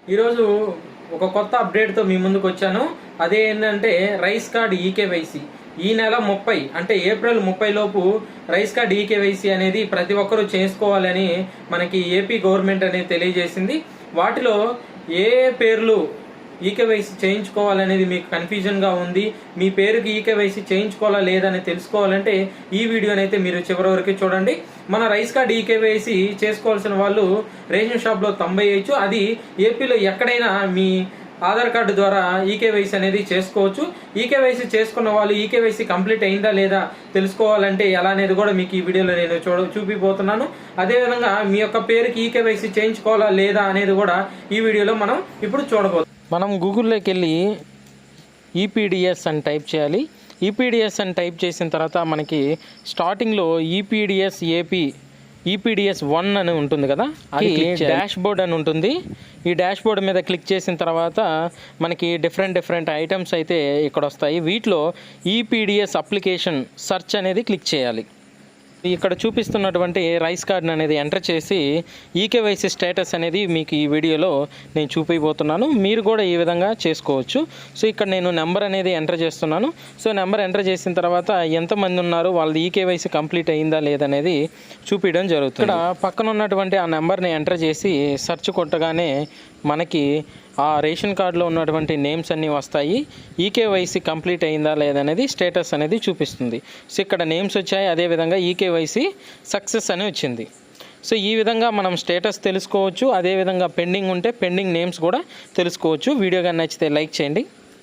ఈరోజు ఒక కొత్త అప్డేట్తో మీ ముందుకు వచ్చాను. అదే ఏంటంటే రైస్ కార్డ్ ఈకేవైసీ ఈ నెల 30 అంటే ఏప్రిల్ 30 లోపు రైస్ కార్డ్ ఈకేవైసీ అనేది ప్రతి ఒక్కరూ చేసుకోవాలని మనకి ఏపీ గవర్నమెంట్ అనేది తెలియజేసింది. వాటిలో ఏ పేర్లు ఈకేవైసీ చేయించుకోవాలనేది మీకు కన్ఫ్యూజన్గా ఉంది, మీ పేరుకి ఈకేవైసీ చేయించుకోవాలా లేదని తెలుసుకోవాలంటే ఈ వీడియోని అయితే మీరు చివరి వరకు చూడండి. మన రైస్ కార్డ్ ఈకేవైసీ చేసుకోవాల్సిన వాళ్ళు రేషన్ షాప్లో 90 వేయచ్చు. అది ఏపీలో ఎక్కడైనా మీ ఆధార్ కార్డు ద్వారా ఈకేవైసీ అనేది చేసుకోవచ్చు. ఈకేవైసీ చేసుకున్న వాళ్ళు ఈకేవైసీ కంప్లీట్ అయిందా లేదా తెలుసుకోవాలంటే ఎలా అనేది కూడా మీకు ఈ వీడియోలో నేను చూపిపోతున్నాను. అదేవిధంగా మీ యొక్క పేరుకి ఈకేవైసీ చేయించుకోవాలా లేదా అనేది కూడా ఈ వీడియోలో మనం ఇప్పుడు చూడబోతున్నాం. మనం గూగుల్లోకి వెళ్ళి ఈపీడిఎస్ అని టైప్ చేయాలి. ఈపీడిఎస్ అని టైప్ చేసిన తర్వాత మనకి స్టార్టింగ్లో ఈపీడిఎస్ ఏపీ ఈపీడిఎస్ 1 అని ఉంటుంది కదా, అది డాష్ బోర్డ్ అని ఉంటుంది. ఈ డాష్ బోర్డ్ మీద క్లిక్ చేసిన తర్వాత మనకి డిఫరెంట్ ఐటమ్స్ అయితే ఇక్కడ వస్తాయి. వీటిలో ఈపీడిఎస్ అప్లికేషన్ సెర్చ్ అనేది క్లిక్ చేయాలి. ఇక్కడ చూపిస్తున్నటువంటి రైస్ కార్డ్ అనేది ఎంటర్ చేసి ఈకేవైసీ స్టేటస్ అనేది మీకు ఈ వీడియోలో నేను చూపిపోతున్నాను. మీరు కూడా ఈ విధంగా చేసుకోవచ్చు. సో ఇక్కడ నేను నెంబర్ అనేది ఎంటర్ చేస్తున్నాను. సో నెంబర్ ఎంటర్ చేసిన తర్వాత ఎంతమంది ఉన్నారు, వాళ్ళది ఈకేవైసీ కంప్లీట్ అయిందా లేదనేది చూపించడం జరుగుతుంది. ఇక్కడ పక్కన ఉన్నటువంటి ఆ నెంబర్ని ఎంటర్ చేసి సెర్చ్ కొట్టగానే మనకి ఆ రేషన్ కార్డులో ఉన్నటువంటి నేమ్స్ అన్నీ వస్తాయి. ఈకేవైసీ కంప్లీట్ అయిందా లేదనేది స్టేటస్ అనేది చూపిస్తుంది. సో ఇక్కడ నేమ్స్ వచ్చాయి, అదేవిధంగా ఈకేవైసీ సక్సెస్ అని వచ్చింది. సో ఈ విధంగా మనం స్టేటస్ తెలుసుకోవచ్చు. అదేవిధంగా పెండింగ్ ఉంటే పెండింగ్ నేమ్స్ కూడా తెలుసుకోవచ్చు. వీడియో కానీ నచ్చితే లైక్ చేయండి.